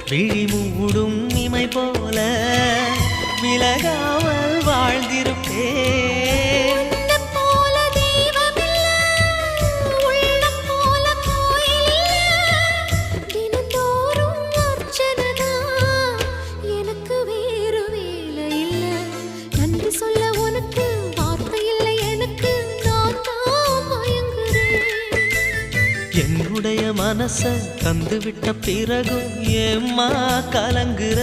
விழி மூடும் இமை போல விலகாமல் வாழ்ந்திருப்பேன். என்னுடைய மனச தந்துவிட்ட பிறகும் ஏம்மா கலங்குற?